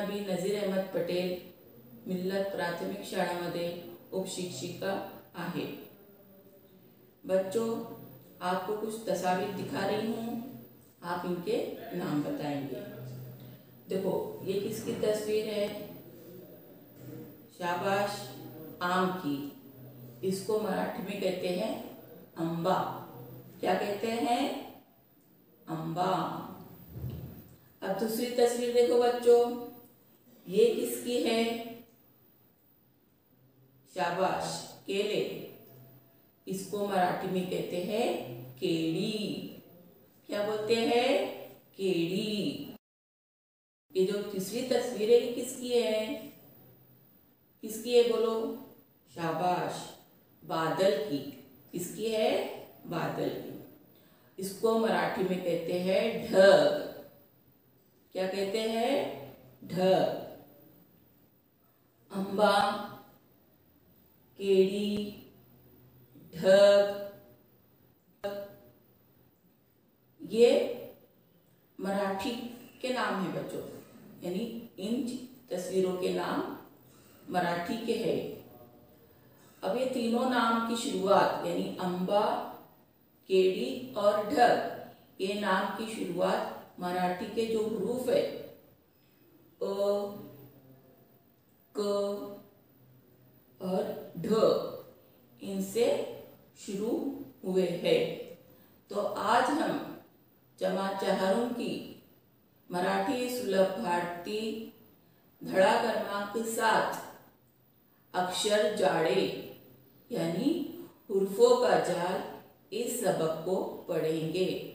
B Nazir Ahmad Patel मिल्लत प्राथमिक शाळामध्ये उपशिक्षिका आहे। बच्चों, आपको कुछ तस्वीर दिखा रही हूँ, आप इनके नाम बताएंगे। देखो, ये किसकी तस्वीर है? शाबाश, आम की। इसको मराठी में कहते हैं अंबा। क्या कहते हैं? अंबा। अब दूसरी तस्वीर देखो बच्चों, ये किसकी है? शाबाश, केले। इसको मराठी में कहते हैं केड़ी। क्या बोलते हैं? केड़ी। ये जो तीसरी तस्वीर है, ये किसकी है? किसकी है बोलो? शाबाश, बादल की। किसकी है? बादल की। इसको मराठी में कहते हैं ढग। क्या कहते हैं? ढग। अंबा, केड़ी, ढग, ये मराठी के नाम है बच्चों, यानी इन तस्वीरों के नाम मराठी के हैं। अब ये तीनों नाम की शुरुआत, यानी अंबा, केड़ी और ढग, ये नाम की शुरुआत मराठी के जो हरूफ है अ, क और ढ, इनसे शुरू हुए हैं। तो आज हम जमा चहारून की मराठी सुलभ भारती धड़ा क्रमांक 7 अक्षर जाड़े यानी हुर्फों का जाल, इस सबक को पढ़ेंगे।